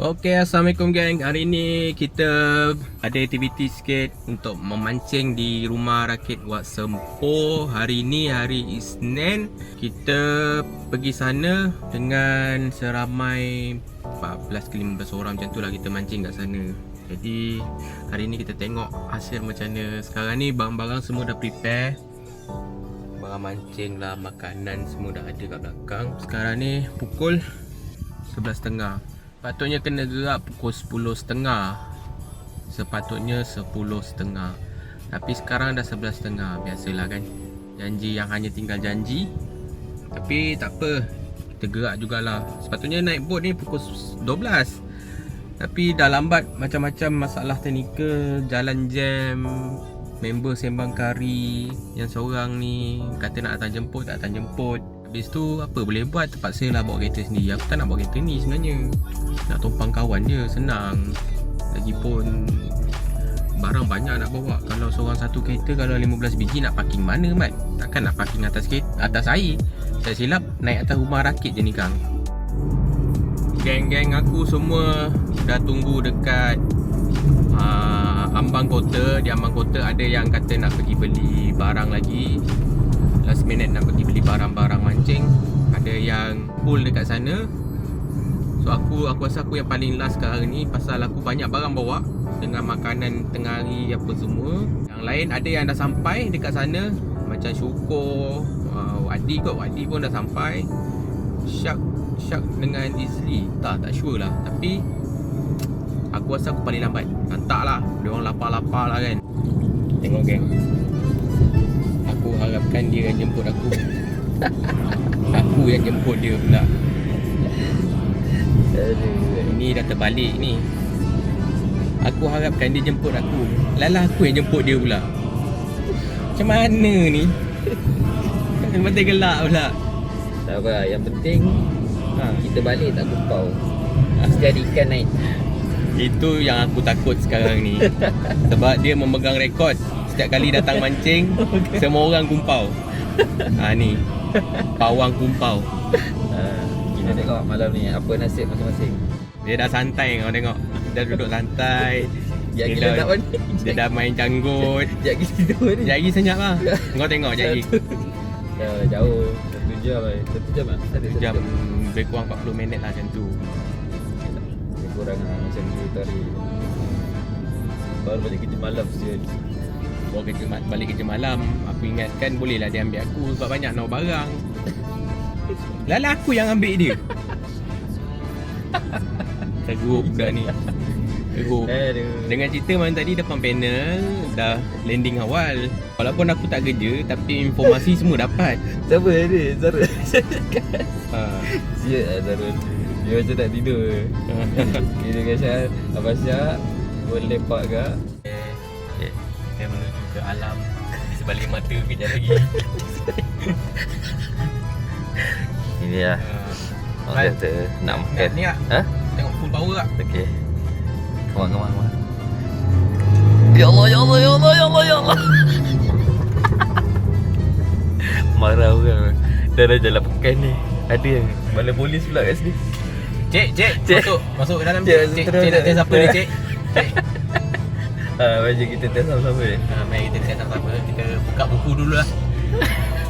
Okay, Assalamualaikum gang. Hari ni kita ada aktiviti sikit untuk memancing di rumah rakit Wak Sempur. Hari ni hari Isnin. Kita pergi sana dengan seramai 14 ke 15 orang macam tu lah, kita mancing kat sana. Jadi hari ni kita tengok hasil macam mana. Sekarang ni barang-barang semua dah prepare. Barang mancing lah, makanan semua dah ada kat belakang. Sekarang ni pukul 11.30. Patutnya kena gerak pukul 10.30. Sepatutnya 10.30. Tapi sekarang dah 11.30. Biasalah kan, janji yang hanya tinggal janji. Tapi tak apa, kita gerak jugalah. Sepatutnya naik bot ni pukul 12. Tapi dah lambat, macam-macam masalah teknikal. Jalan jam, member sembang kari. Yang seorang ni kata nak datang jemput, tak datang jemput. Habis tu apa boleh buat, terpaksa lah bawa kereta sendiri. Aku tak nak bawa kereta ni sebenarnya. Nak tumpang kawan je, senang. Lagipun barang banyak nak bawa. Kalau seorang satu kereta, kalau 15 biji nak parking mana Mat? Takkan nak parking atas kereta, atas air. Tak silap naik atas rumah rakit je ni Kang. Geng-geng aku semua dah tunggu dekat ambang kota. Di ambang kota ada yang kata nak pergi beli barang lagi. Last minute nak pergi beli barang-barang mancing. Ada yang full dekat sana. So aku rasa aku yang paling last sekarang ni, pasal aku banyak barang bawa dengan makanan tengah hari apa semua. Yang lain ada yang dah sampai dekat sana, macam Syukur, Wadi pun dah sampai. Syak dengan Izli tak sure lah. Tapi aku rasa aku paling lambat. Hantar lah, dia orang lapar-lapar lah kan. Tengok geng, aku harapkan dia yang jemput aku. Aku yang jemput dia pula. Ini dah terbalik ni. Aku harapkan dia jemput aku, lalah aku yang jemput dia pula. Macam mana ni? Mata gelak pula. Tak apa, yang penting kita balik tak kumpau. Mesti ada ikan naik. Itu yang aku takut sekarang ni. Sebab dia memegang rekod. Setiap kali datang mancing, semua orang kumpau. Ni pawang kumpau. Kita tengok malam ni apa nasib masing-masing. Dia dah santai, kau tengok. Dia duduk santai. Sekejap kita nak mana? Dia dah main janggut. Sekejap kita tidur ni. Sekejap lagi senyap lah. Kau tengok sekejap lagi. Dah jauh. 1 jam lah. 1 jam lah. Ada 1 jam lebih kurang 40 minit lah macam tu. Lebih kurang macam tu tadi. Baru balik kerja malam sial. Balik kerja malam, aku ingatkan bolehlah dia ambil aku sebab banyak nak barang. Lala aku yang ambil dia. Teruk budak ni. Teruk. Dengan cerita malam tadi depan panel dah landing awal. Walaupun aku tak kerja, tapi informasi semua dapat. Siapa ni? Zara. Sial lah Zara. Dia macam tak tidur. Dia kata Abang Syak boleh lepak ke? Dia menuju ke alam di sebalik mata kejap lagi. Ini lah orang kata nak makan. Ni tak? Tengok full power tak? Okey. Come on. Ya Allah. Marah orang. Dah jalan pekan ni. Ada yang bala polis pula kat sini. Cik. Masuk ke dalam. Cik nak test apa ni cik? Macam kita test sama-sama ni. Mari kita test sama-sama. Kita buka buku dulu lah.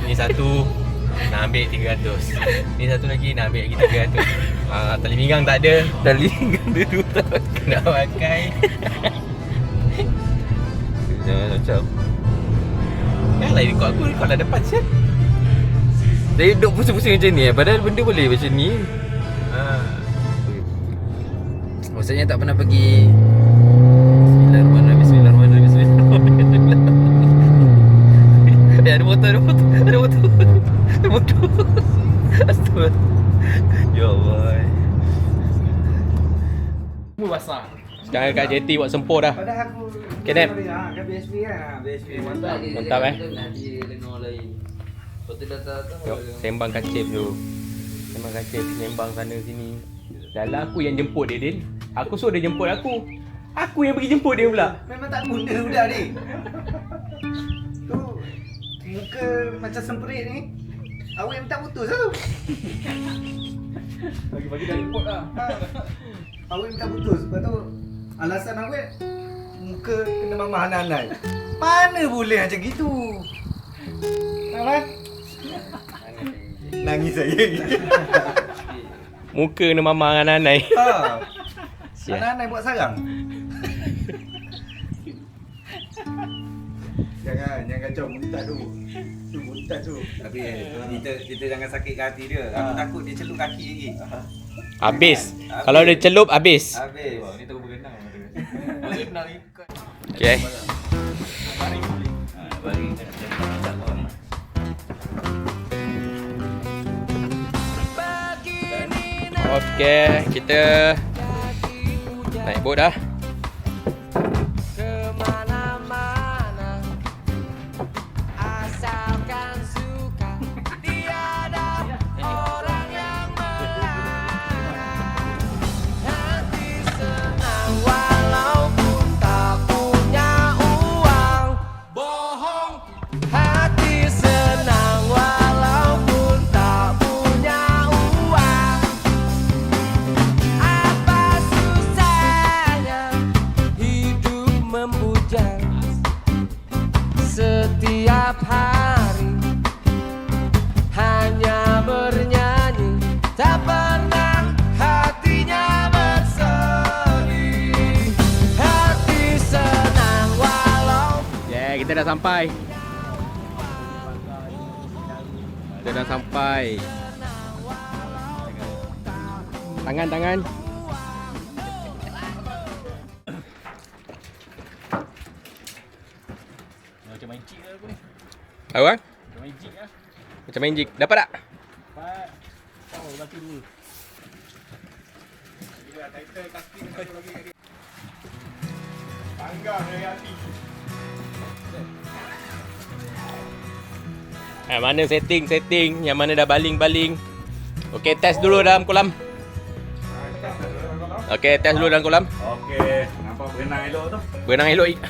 Ni satu nak ambil 300. Ni satu lagi nak ambil lagi 300. Tali pinggang tak ada. Tali pinggang dia dulu tak pakai. Nak pakai. Jangan macam Yalah rekod aku rekod lah depan siap. dia duduk pusing-pusing macam ni padahal benda boleh macam ni. Maksudnya tak pernah pergi. Bismillahirrahmanirrahim. Ada motor. Astagfirullah. Ya Allah. Semua basah. Sekarang kat JT buat sempur dah. Padahal aku Okay, Nep. kat BSP kan. BSP mantap. Mantap, Nanti dengar lain. Lepas tu datang. Tengok, sembang kacip tu. Sembang kacip, sembang sana sini. Dalam aku yang jemput dia, Din. Aku suruh dia jemput aku. Aku yang pergi jemput dia pula. Memang tak guna budak ni. Tu muka macam semperit ni. Awak yang minta putus tu. Bagi dah jemput lah. Awet minta putus. Lepas tu alasan awet muka kena Mama Hanan. Mana boleh macam gitu? Aman? Nangis saya. Muka kena Mama dengan Nanai. Ha. Sial. Hanan buat sarang. Jangan kacau muntah tu. Tu muntah tu. Tapi kita jangan sakit hati dia. Aku takut dia celup kaki lagi. Habis. Kalau dia celup, habis. Habis. Ni terus berenang. Berenang ikut. Okay. Okay, kita naik bot dah. Setiap hari hanya bernyanyi, tak pernah hatinya bersedih. Hati senang walau. Yeah, kita dah sampai. Kita dah sampai. Tangan. Macam main cik aku ni. Apa bang? Macam main cik lah. Macam main jig. Dapat tak? Dapat. Oh, lagi dulu. Dia title kaki ni satu lagi kat dia. Panggang dari hati. Mana setting. Yang mana dah baling. Okey, test dulu dalam kolam. Okey, test dulu dalam kolam. Okey, nampak berenang elok tu. Berenang elok.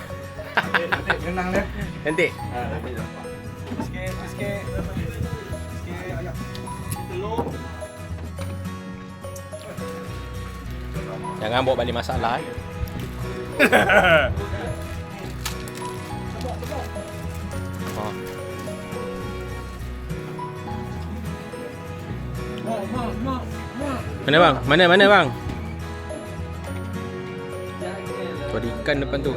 Nanti berenang dia. Cantik. Nanti nampak. Sikit. Jangan bawa balik masalah. Oh. Mana bang? Mana bang? Tu ada ikan depan tu.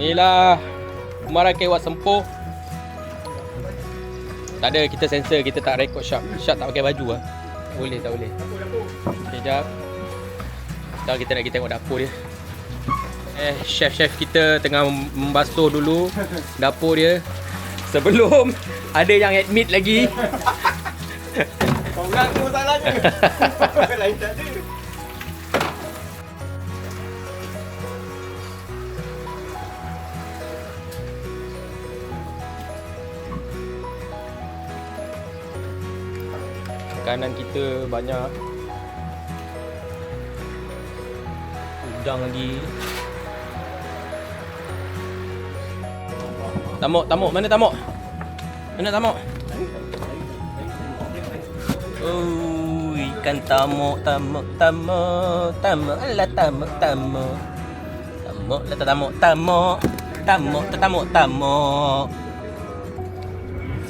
Inilah Rumah Rakyat Wat Sempoh. Tak ada, kita sensor, kita tak record Syak. Syak tak pakai baju lah. Tak boleh. Okay, jap. Sekarang kita nak tengok dapur dia. Chef kita tengah membasuh dulu dapur dia sebelum ada yang admit lagi. Korang tu masalahnya. Lain tak ada. Kanan kita banyak udang lagi. Tamuk, mana tamuk? Mana tamuk? Oh, ikan tamuk. Alah tamuk.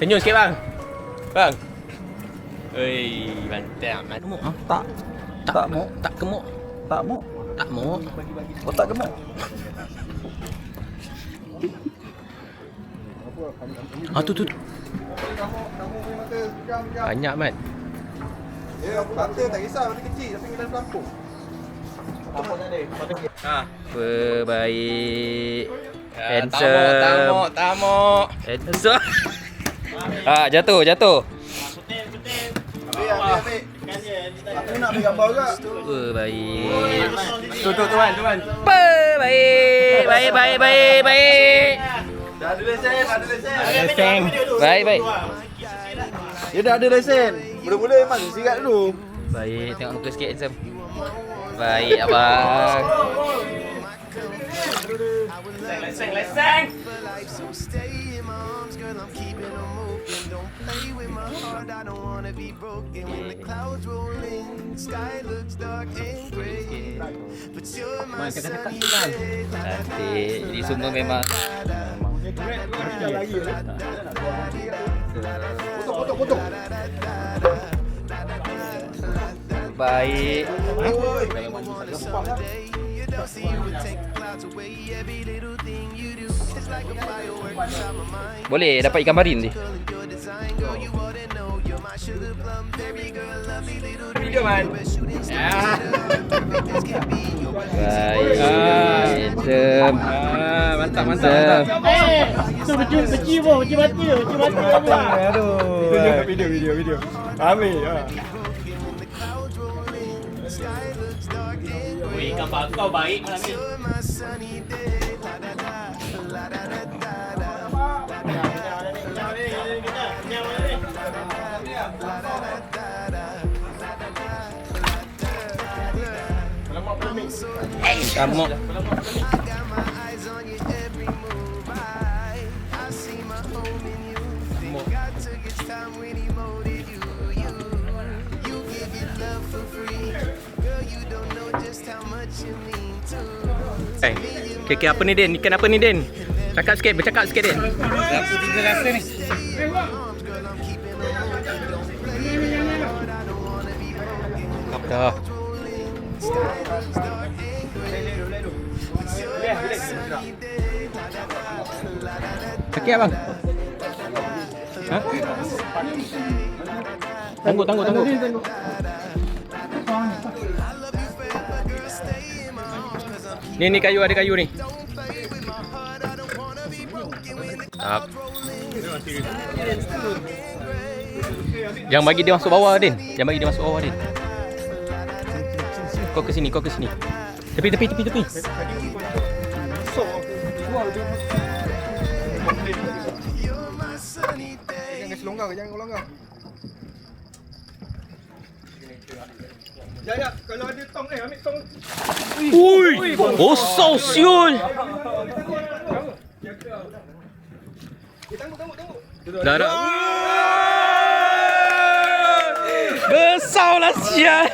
Senyum sikit bang. Bang. Oi, mantap. Gemuk ah? Tak gemuk. Tak gemuk. Oh tak gemuk. Tu. Banyak mat. Ya, mata tak kisah, mata kecil tapi dalam pelampung. Apa tak ada? Apa baik. Handsome. Tamuk. Handsome. Jatuh. Ambil. Aku nak ambil gambar juga. Apa baik. Tu tuan. Apa baik. Baik. Dah ada lesen, ada lesen. Lesen. Baik. Dia dah ada lesen. Mula-mula memang sirat dulu. Baik, tengok muka sikit handsome. Baik abang. Lesen. Cantik. Jadi semua memang Potong. baik. Boleh dapat ikan marin ni. Video man. Baik. Handsome. Mantap. Itu beci mati apa? Aduh. Video. Ambil. Weh, ikan bakau baik malam ni. Kamu Okay, apa ni Den? Ikan apa ni Den? Bercakap sikit Den. Aku tiga rasa ni. Dah. Sakit abang? Ha? Tangguh. Ni kayu, ada kayu ni. Tak. Jangan bagi dia masuk bawah Din. Kau ke sini. Tepi. Jangan longgar. Ya, kalau ada tong ambil tong. Ui, besar siul. Dah. Besar lah sial.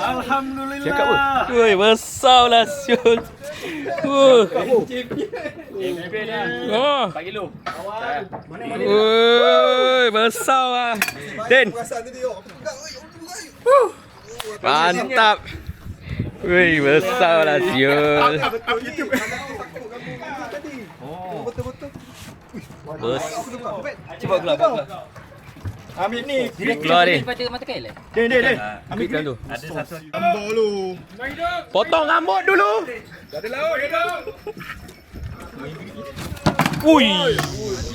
Alhamdulillah. Cakap apa? Ui, besar lah siul. Oh. Bagi lu. Ui, besar lah. Den. Mantap. Wih, besar lah siul. cuba keluar. Ambil ni. Keluar Din. Baca mata kail lah. Den. Ambil tu. Ada satu. Ambok lu. Potong rambut dulu. Ada laut. Ui,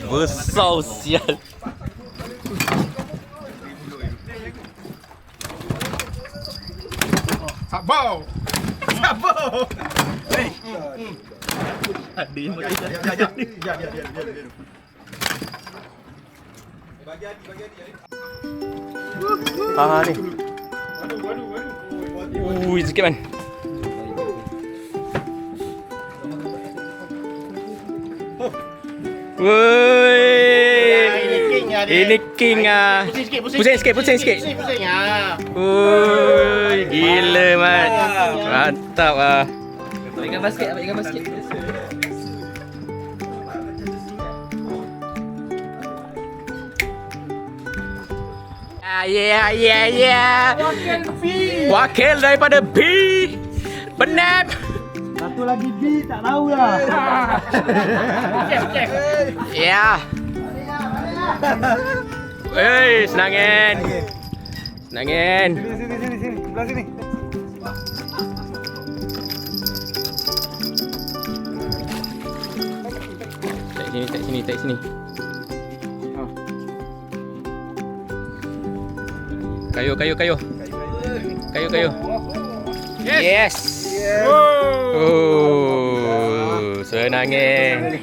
besar sial. Sabar. Hei. Ada yang Ya. Bagi hati. ni. Ui, sikit man. Woi. Ini king ah. Pusing sikit. Woi, gila man. Mantap ah. Ikan basket. Yeah. Wakil daripada B. Penat. Satu lagi B tak tahu lah. Ya. Hei, senangin. Sini. Sebelah sini. Tak sini. Kayu. Yes. Oh, Senangin.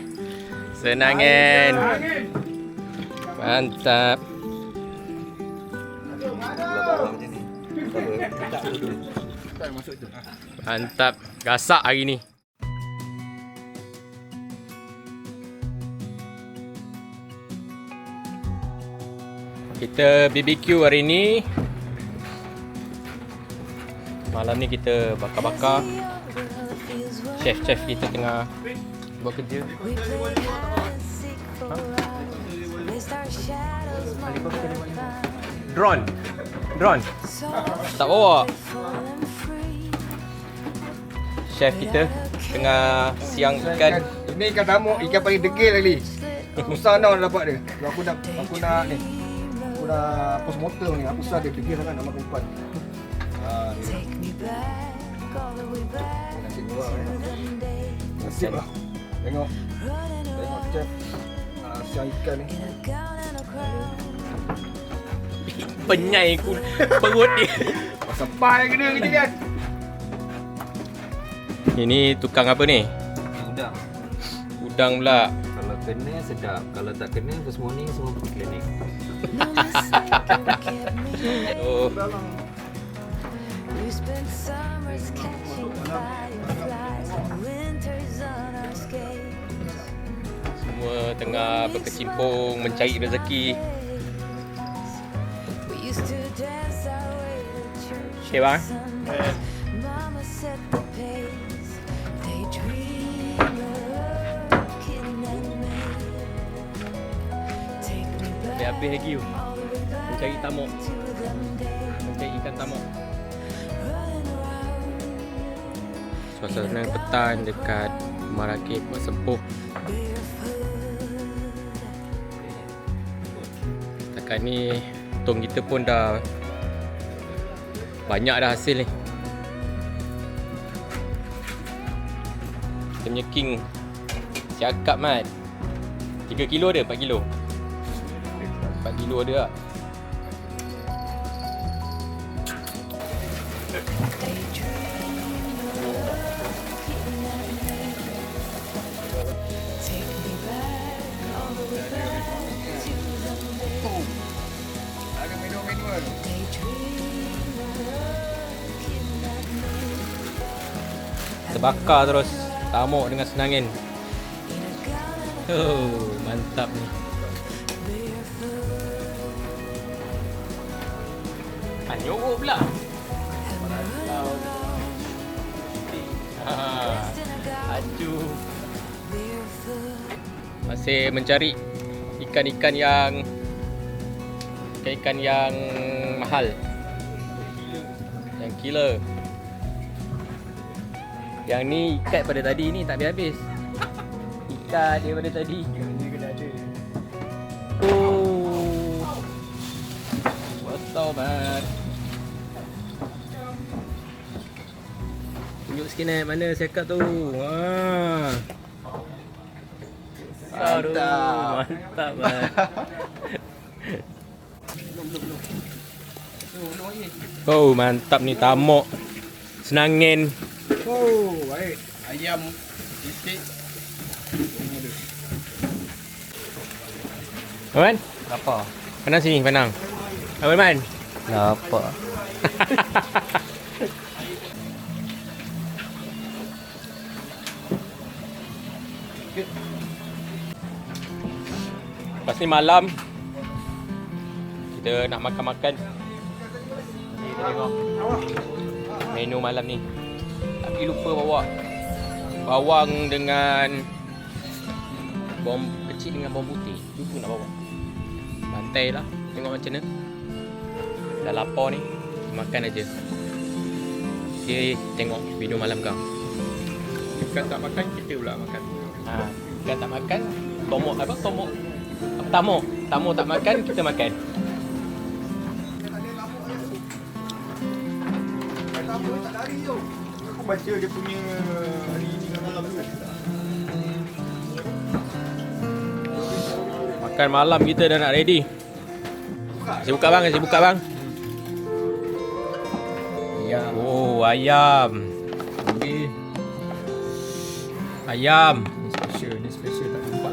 Senangin. Mantap. Mantap. Gasak hari ni. Kita BBQ hari ni. Malam ni kita bakar-bakar. Chef-chef kita tengah buat kerja. Drone. Tak bawa. Chef kita tengah siang ikan. Ni ikan tamuk, ikan paling degil lagi. Susah tau nak dapat dia. Aku nak ni. Aku nak post motor ni. Aku susah dia degil sangat nak makan umpan. Ni. Nasib gua Nasib lah. Tengok chef siang ikan ni. Penyai perut dia. Pasal pai kena kerja kan. Ini tukang apa ni? Udang. Udang pula. Kalau kena sedap. Kalau tak kena first morning semua pergi klinik. Oh, We spent summers catching fireflies and winters on our skates. semua tengah berkecimpung mencari rezeki. We used to dance our way to church Okay, bang. on Sundays. Mama set the pace. Daydream of looking at me. Take me back Dia habis lagi tu. all the way back Mencari tamuk. to them days. Mencari ikan tamuk. Running around Suasana petang dekat Rumah Rakit Wak Sempoh. Setakat ni tong kita pun dah banyak dah hasil ni. Kita punya king cakap Mat 3 kilo ada? 4 kilo? 4 kilo ada lah. Ada menu-menu kan. Terbakar terus tamuk dengan senangin. Oh, mantap ni. Anyok pula. Aduh. Masih mencari ikan-ikan yang mahal. Yang killer. Yang ni ikat pada tadi ni tak habis-habis. Ikat dia pada tadi. Dia kena ada. Oh. Betul banget. Tunjuk sikit ni mana sekat tu. Aduh, mantap banget. Oh, mantap ni tamuk. Senangin. Oh, baik. Ayam sikit. Man, Apa? panang sini, panang. Apa Man? Apa? Lepas ni malam kita nak makan-makan. Ni kita tengok menu malam ni. Tapi lupa bawa bawang dengan bawang kecil dengan bawang putih. Lupa nak bawa. Bantai lah. Tengok macam mana. Dah lapar ni. Makan aja. Okay, tengok video malam kau. Ikan tak makan, kita pula makan. Kan tak makan. Tomok apa? Tomok. Tamuk. Tamuk tak makan, kita makan. Tak lari tu. Aku baca dia punya hari ni dengan malam tu. Makan malam kita dah nak ready. Kasi buka bang, kasi buka bang. Ya. Oh, ayam. Okey. Ayam.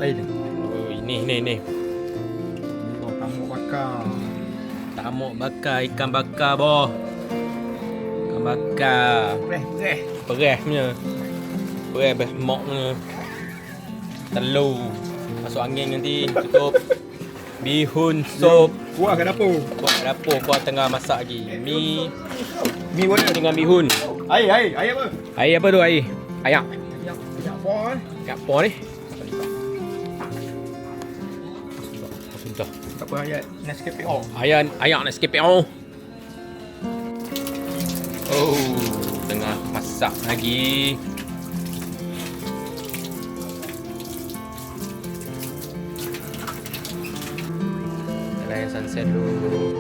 lain ni. Oh, ini. Oh, tamuk bakar. Tamuk bakar, ikan bakar boh. Ikan bakar. Perih punya. Perih mok punya. Telur. Masuk angin nanti tutup. Bihun sup. Kuah ke dapur. Kuah kat dapur, kuah tengah masak lagi. Mi Mi warna. dengan bihun. Air apa? Air apa tu air? Ayak. Kejap apa? Kat por ni. Sudah. Tak apa ayat Nescafe oh. Ayak Nescafe oh. Oh, tengah masak lagi. Kita layan sunset dulu.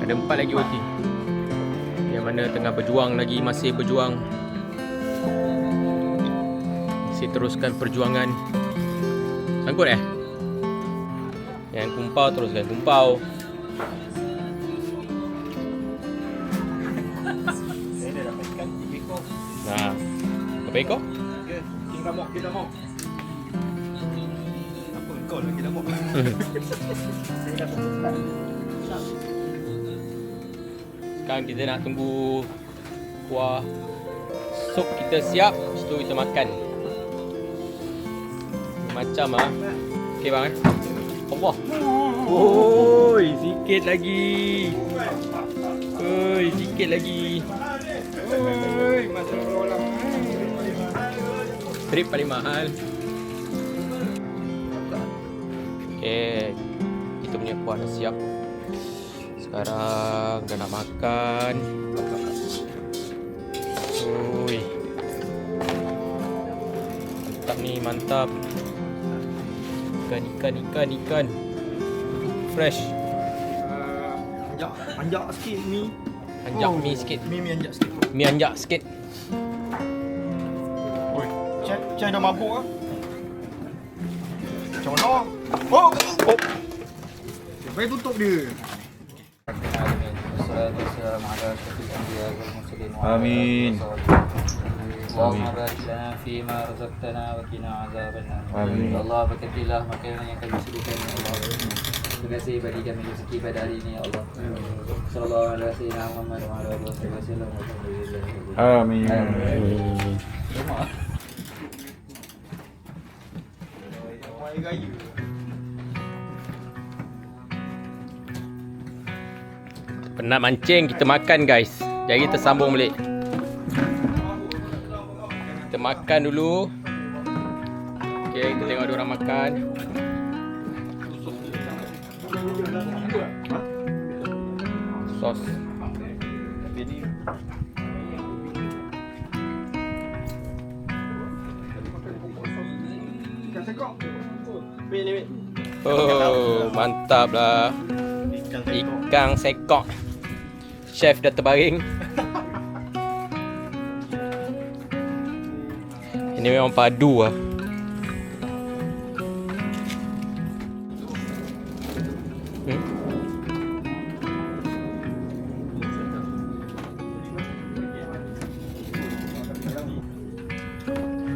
Ada 4 lagi roti. Yang mana tengah berjuang lagi, masih berjuang. Masih teruskan perjuangan. Sangkut Yang kumpau teruskan kumpau. Nah, berapa ekor? Kita mau. Apa kau lah kita mau. Sekarang kita nak tunggu kuah sup kita siap, lepas tu kita makan. Macam okey bang Allah. Oi, sikit lagi. Oi, sikit lagi. Oi, masa orang. Trip paling mahal. Okey, kita punya kuah dah siap. Sekarang dah nak makan. Oi. Mantap ni, mantap. Ikan. Fresh. Anjak sikit mi. Anjak mi sikit. Mi anjak sikit. Mi anjak sikit. Oi, Cai dah mabuk ah. Macam mana? Oh. Sampai tutup dia. Amin. اللهم بارك لنا فيما رزقتنا وقنا عذاب النار. Amin. Ya Allah, berkatilah makanan yang kami sediakan ya Allah. Terima kasih bagi kami rezeki pada hari ini ya Allah. Sallallahu alaihi wasallam Muhammad wa ala alihi wasallam. Amin. Penat mancing, kita makan guys. Jadi kita sambung balik. Kita makan dulu. Okay, kita tengok diorang makan. Sos. Oh, mantap lah. Ikan sekok. Chef dah terbaring. Ini memang padu lah.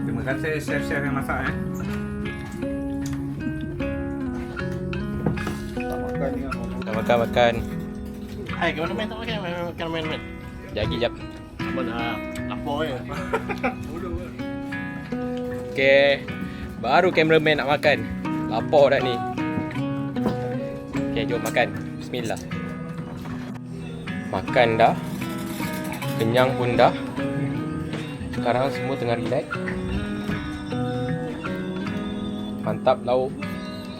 Terima kasih chef-chef yang masak Makan. Hai, kameraman tak makan, kameraman. Jagi jap. Mana lapor je. Okay. Baru cameraman nak makan. Lapar dah ni. Okay, jom makan. Bismillah. Makan dah. Kenyang pun dah. Sekarang semua tengah relax. Mantap lauk.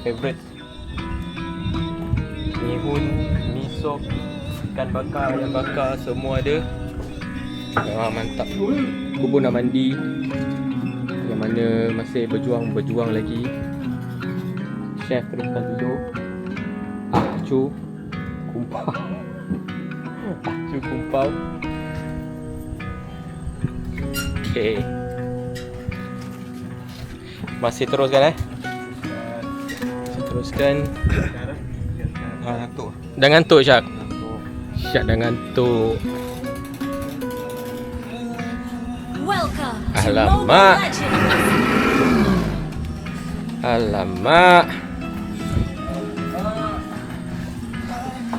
Favorite. Mihun, mi sop, ikan bakar, ayam bakar, semua ada. Mantap. Aku pun nak mandi. Yang mana masih berjuang lagi. Chef teruskan tidur. Acu kumpau. Acu kumpau. Okay. Masih teruskan Masih teruskan. Ngantuk. Dah ngantuk Syak? Syak dah ngantuk. Welcome to Alamak. Mobile Legends. Alamak.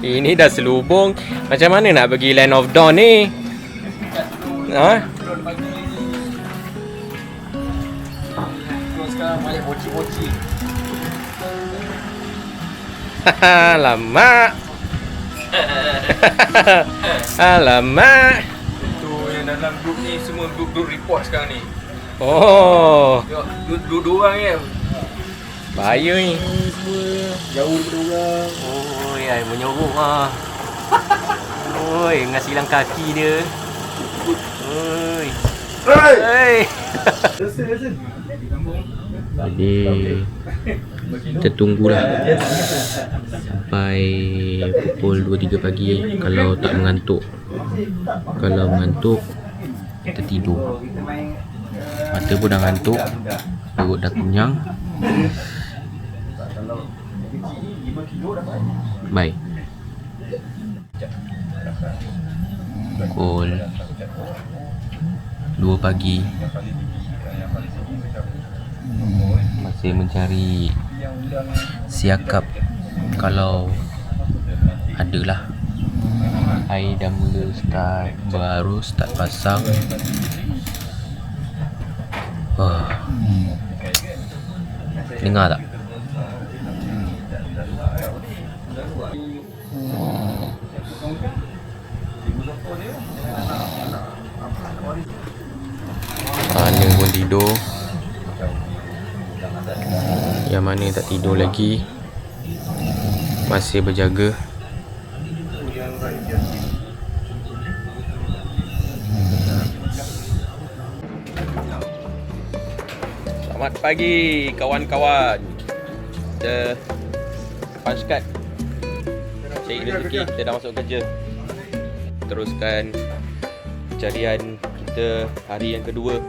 Ini dah selubung. Macam mana nak pergi Land of Dawn ni? Ha? Sekarang banyak mochi-mochi. Alamak. Alamak. Tu yang dalam grup ni semua grup report sekarang ni. Oh, Tengok dua orang je. bahaya ni. Jauh daripada orang. Oi, ai menyorok ah. Oi, dengan silang kaki dia. Oi. Hei. Jadi kita tunggulah sampai pukul 2-3 pagi. Kalau tak mengantuk, kalau mengantuk kita tidur. Mata pun dah ngantuk, perut dah kenyang. Baik. Pukul 2 pagi masih mencari siakap. Kalau adalah air dah mula baru start pasang. Dengar tak? Ana pun tidur. Yang mana tak tidur lagi masih berjaga. Selamat pagi kawan-kawan. Kita punch card, cari rezeki. Kita dah masuk kerja. Teruskan pencarian kita hari yang kedua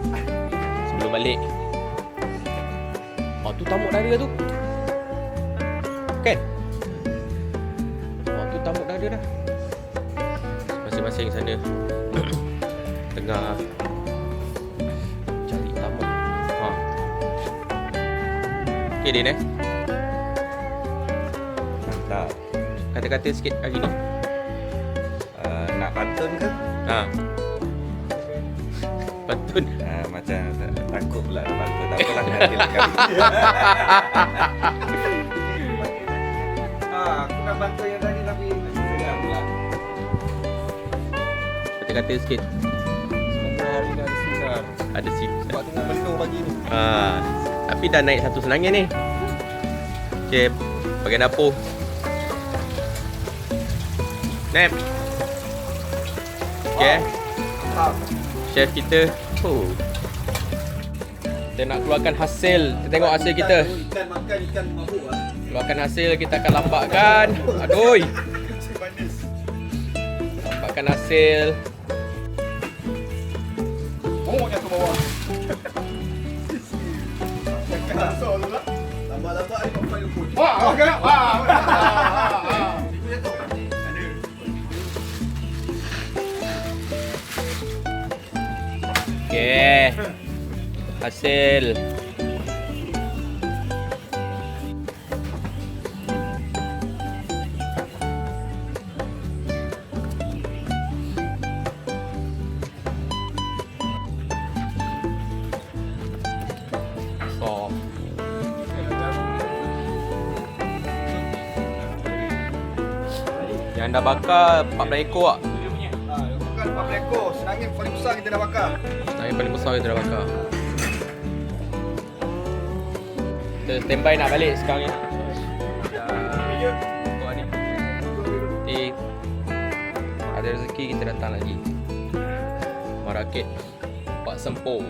sebelum balik. Oh, tu tamuk dara tu. Kan? Oh, tu tamuk dara dah. Masing-masing sana tengah cari tamuk. Ha. Okay, Din eh? Mantap. Kata-kata sikit hari ni. Nak pantun ke? Ha. Pantun. Macam takut pula nak pantun. Tak apalah, nanti lah kami. Aku nak bantu yang tadi tapi seram pula. Kata-kata sikit. Semoga hari ni ada sinar. Ada sip. Sebab tengah penuh pagi ni. Tapi dah naik satu senangnya ni. Okay, bagian dapur. Nap. Okay. Chef kita. Oh. Kita nak keluarkan hasil. Kita tengok hasil kita. Ikan makan ikan mabuk lah. Keluarkan hasil, kita akan lambakkan. Aduh. Lambakkan hasil. Oh, jatuh bawah. Kasar tu lah. Lambat-lambat ni kau panggil pun. Wah, okey. Wah. Itu jatuh. Ada. Okay. Hasil. Soft. Yang dah bakar 14 ekor tak? Bukan 4 ekor. Senangnya paling besar kita dah bakar. Yang paling besar kita dah bakar. Kita standby nak balik sekarang ni. Untuk ni. Nanti ada rezeki kita datang lagi. Marakit Pak Sempo.